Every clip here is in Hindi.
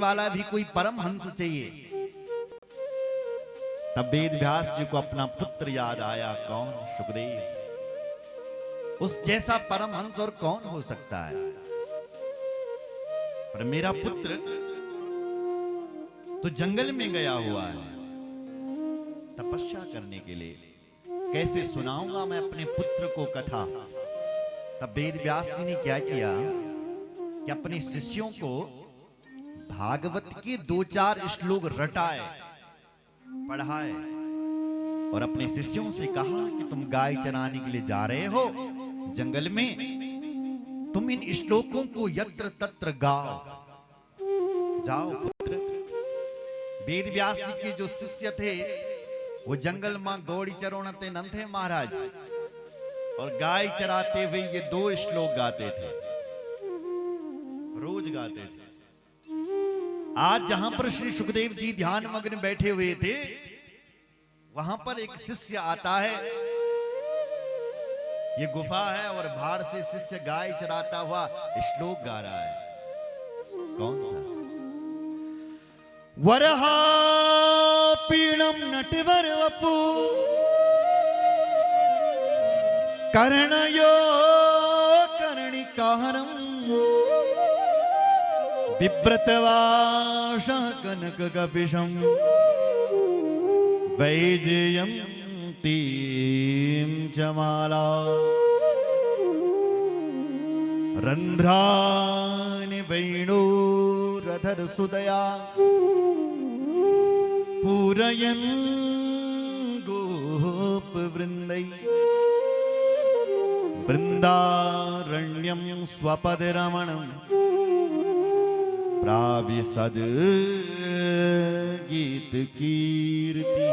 वाला भी कोई परम हंस चाहिए। तब वेद व्यास जी को अपना पुत्र याद आया। कौन? सुखदेव। उस जैसा परमहंस और कौन हो सकता है? पर मेरा पुत्र तो जंगल में गया हुआ है तपस्या करने के लिए। कैसे सुनाऊंगा मैं अपने पुत्र को कथा? तब वेद व्यास जी ने क्या किया कि अपने शिष्यों को भागवत के 2-4 श्लोक रटाए, पढ़ाए और अपने शिष्यों से कहा कि तुम गाय चराने के लिए जा रहे हो जंगल में, तुम इन श्लोकों को यत्र तत्र गाओ। जाओ पुत्र। वेद व्यास जी के जो शिष्य थे वो जंगल में गौड़ी चरोणते नंथे महाराज और गाय चराते हुए ये 2 श्लोक गाते थे, रोज गाते थे। आज जहां पर श्री सुखदेव जी ध्यान मग्न बैठे हुए थे वहां पर एक शिष्य आता है। ये गुफा है और बाहर से शिष्य गाय चराता हुआ श्लोक गा रहा है। कौन सा? वरहा पीणम नटवर वपु कर्णयो कर्णिकारम बिभ्रतवाश कनक कपिशम वैजयंतीं जमाला रंध्रानि वेणुरधर सुदया पूरयन् गोप वृंदै वृंदारण्यं स्वपदरमणं प्राविशद गीत कीर्ति।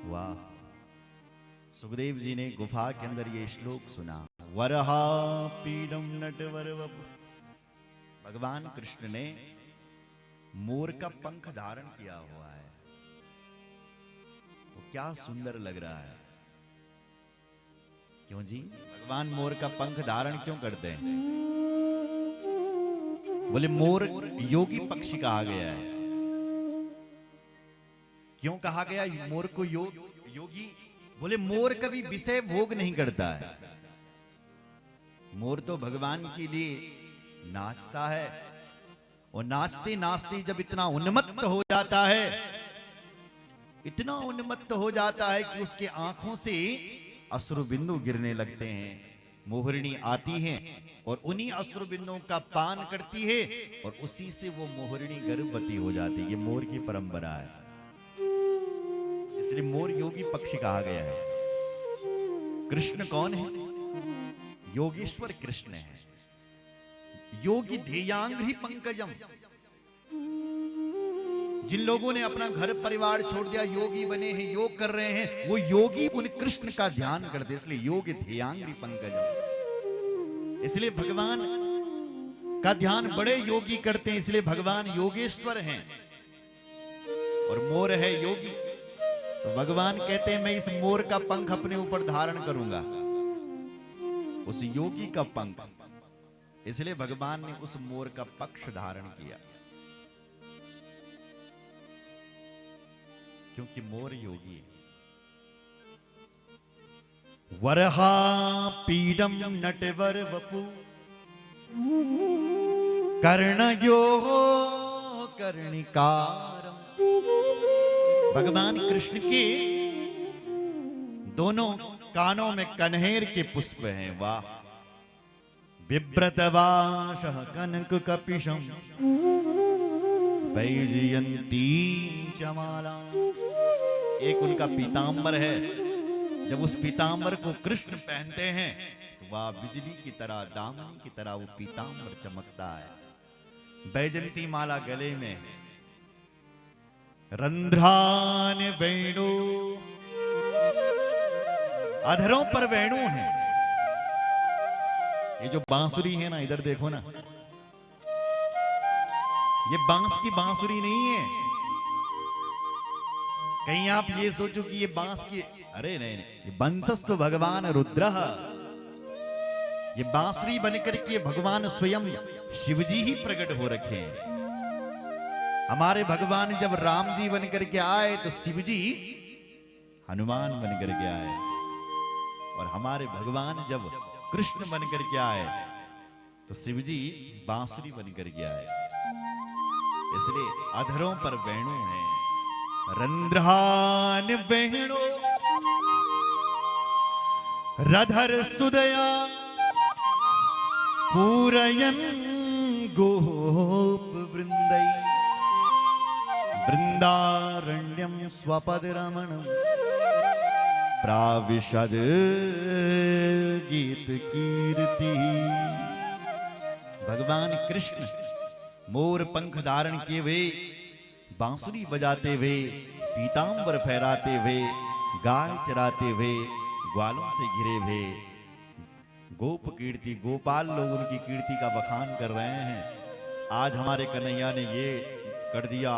वाह! सुखदेव जी ने गुफा के अंदर ये श्लोक सुना। वरहा पीडम नटवर वपु। भगवान कृष्ण ने मोर का पंख धारण किया हुआ है। वो क्या सुंदर लग रहा है। क्यों जी? भगवान मोर का पंख धारण क्यों करते हैं? बोले मोर योगी पक्षी कहा गया है। क्यों कहा गया मोर को योगी? बोले मोर कभी विषय भोग नहीं करता है। मोर तो भगवान के लिए नाचता है और नाचते नाचते जब इतना उन्मत्त हो जाता है, इतना उन्मत्त हो जाता है कि उसके आंखों से अश्रु बिंदु गिरने लगते हैं। मोहरिणी आती हैं और उन्हीं अश्रु बिंदुओं का पान करती है और उसी से वो मोहरिणी गर्भवती हो जाती है। ये मोर की परंपरा है, इसलिए मोर योगी पक्षी कहा गया है। कृष्ण कौन है? योगेश्वर कृष्ण है। योगी ध्येयांग्रि पंकजम। जिन लोगों ने अपना घर परिवार छोड़ दिया, योगी बने हैं, योग कर रहे हैं, वो योगी उन कृष्ण का ध्यान करते, इसलिए योग ध्येयांग्रि पंकजम। इसलिए भगवान का ध्यान बड़े योगी करते हैं, इसलिए भगवान योगेश्वर हैं और मोर है योगी। तो भगवान कहते हैं मैं इस मोर का पंख अपने ऊपर धारण करूंगा, उस योगी का पंख। इसलिए भगवान ने उस मोर का पक्ष धारण किया, क्योंकि मोर योगी है। वरहा पीडम नटवर वपु कर्णयो कर्णिकारम। भगवान कृष्ण के दोनों कानों में कन्हेर के पुष्प हैं। वाह! बिभ्रतवाशः कनक कपिशम वैजयंती चमाला। एक उनका पीतांबर है, जब उस पीतांबर को कृष्ण पहनते हैं तो वह बिजली की तरह, दामनी की तरह वो पीतांबर चमकता है। वैजयंती माला गले में, रंध्रान वेणु, अधरों पर वेणु है। ये जो बांसुरी है ना, इधर देखो ना, ये बांस की बांसुरी नहीं है। कहीं आप ये सोचो कि ये बांस की, अरे नहीं, ये बंसस्तु भगवान रुद्र। ये बांसुरी बनकर के भगवान स्वयं शिवजी ही प्रकट हो रखे हैं। हमारे भगवान जब राम जी बनकर के आए तो शिवजी हनुमान बनकर के आए, और हमारे भगवान जब कृष्ण बनकर के आए तो शिवजी बांसुरी बनकर के आए। इसलिए अधरों पर वेणु है, रंध्रान वेणु रधर सुदया पूरयन गोप वृंदई वृंदारण्यम स्वपद रमणम प्राविशद गीत कीर्ति। भगवान कृष्ण मोर पंख धारण किए हुए, बांसुरी बजाते हुए, पीतांबर फहराते हुए, गाय चराते हुए, ग्वालों से घिरे हुए, गोप कीर्ति, गोपाल लोग उनकी कीर्ति का बखान कर रहे हैं। आज हमारे कन्हैया ने ये कर दिया,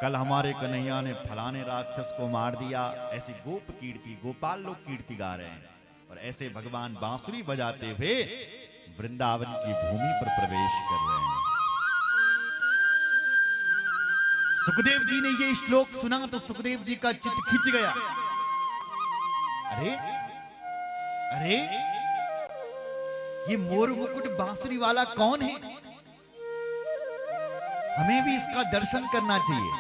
कल हमारे कन्हैया ने फलाने राक्षस को मार दिया। ऐसी गोप कीर्ति, गोपाल लोग कीर्ति गा रहे हैं, और ऐसे भगवान बांसुरी बजाते हुए वृंदावन की भूमि पर प्रवेश कर रहे हैं। सुखदेव जी ने ये श्लोक सुना तो सुखदेव जी का चित्त खिंच गया। अरे अरे, ये मोर मुकुट बांसुरी वाला कौन है? हमें भी इसका दर्शन करना चाहिए।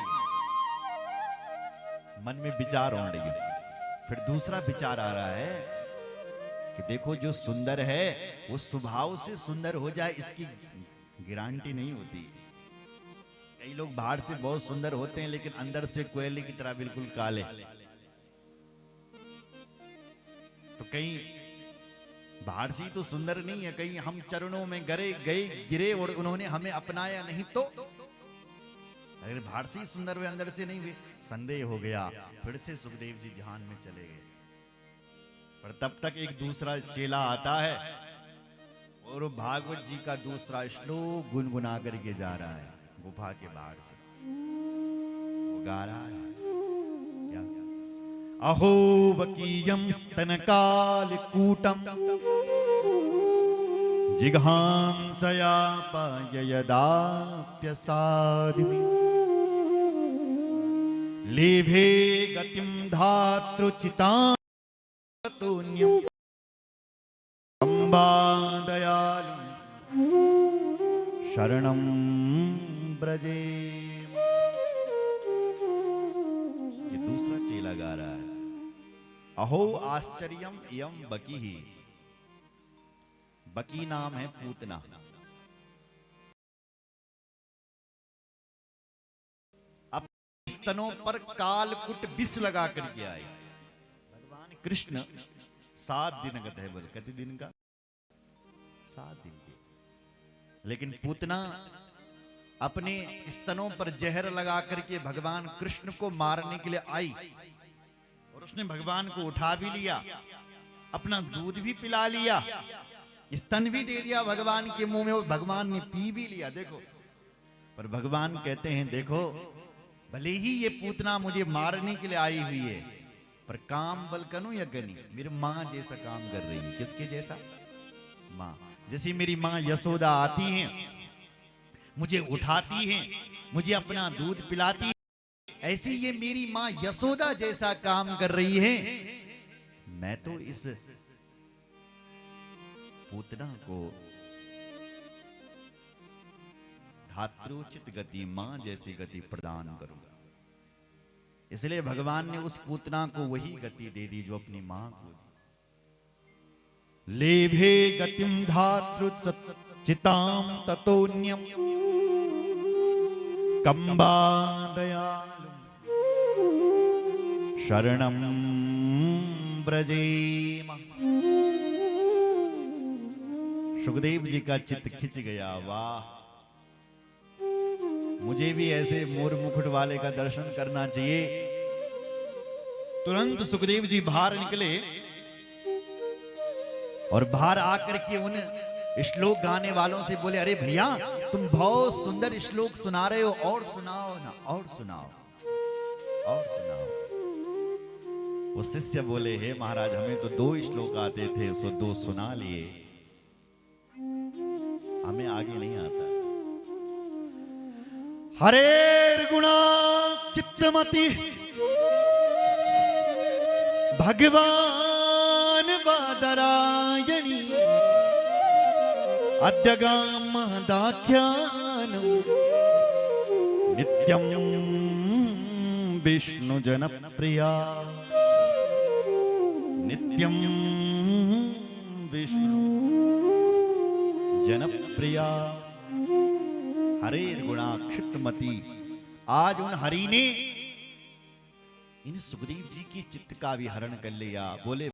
मन में विचार होने लगे। फिर दूसरा विचार आ रहा है कि देखो, जो सुंदर है वो स्वभाव से सुंदर हो जाए इसकी गारंटी नहीं होती। कई लोग बाहर से बहुत सुंदर होते हैं लेकिन अंदर से कोयले की तरह बिल्कुल काले। तो कहीं बाहर से तो सुंदर नहीं है, कहीं हम चरणों में गिरे और उन्होंने हमें अपनाया नहीं तो अगर बाहर से सुंदर हुए अंदर से नहीं हुए, संदेह हो गया। फिर से सुखदेव जी ध्यान में चले गए। पर तब तक एक दूसरा चेला आता है और भागवत जी का दूसरा श्लोक गुनगुना करके जा रहा है गुफा के बाहर से। वो गा रहा है क्या? अहो वकीयम स्तनकालकूटम जिघांसया पाययदाप्यसादिवी लेभे गतिम धातृचितां ततोन्यं अम्बा दयालु शरणं ब्रजे। ये दूसरा चेला गा रहा है। अहो आश्चर्यम इयं बकीः। बकी नाम है पूतना। अपने स्तनों पर कालकुट विष लगा करके आए। भगवान कृष्ण 7 दिन का है, बोल कितने दिन का? 7 दिन के। लेकिन पूतना अपने स्तनों पर जहर लगा करके भगवान कृष्ण को मारने के लिए आई, और उसने भगवान को उठा भी लिया, अपना दूध भी पिला लिया, स्तन भी दे दिया भगवान के मुंह में, और भगवान ने पी भी लिया। देखो, पर भगवान कहते हैं देखो, भले ही ये पूतना मुझे मारने के लिए आई हुई है, पर काम बल करूं या गनी, मेरी माँ जैसा काम कर रही है। किसके जैसा? माँ जैसी। मेरी माँ यशोदा आती हैं, मुझे उठाती हैं, मुझे अपना दूध पिलाती है, ऐसी ये मेरी माँ यशोदा जैसा काम कर रही है। मैं तो इस पूतना को धात्रोचित गति, मां जैसी गति प्रदान करूंगा। इसलिए भगवान ने उस पूतना को वही गति दे दी जो अपनी मां को दी। लेभे गतिम धातृचितां ततोन्यम कंबा दयालु शरणं ब्रजेम। सुखदेव जी का चित्त खिंच गया। वाह, मुझे भी ऐसे मोर मुकुट वाले का दर्शन करना चाहिए। तुरंत सुखदेव जी बाहर निकले और बाहर आकर के उन श्लोक गाने वालों से बोले, अरे भैया तुम बहुत सुंदर श्लोक सुना रहे हो, और सुनाओ ना, और सुनाओ, और सुनाओ। वो शिष्य बोले, हे महाराज हमें तो 2 श्लोक आते थे, सो 2 सुना लिए। हमें आगे नहीं आता। हरेर गुणा चित्तमति भगवान बादरायणी अद्यगाम दाख्यानम नित्यम विष्णु जनप्रिया नित्यम विष्णु जनप्रिया। हरेर गुणाक्षिप्तमती, आज उन हरि ने इन सुखदेव जी की चित्त का भी हरण कर लिया। बोले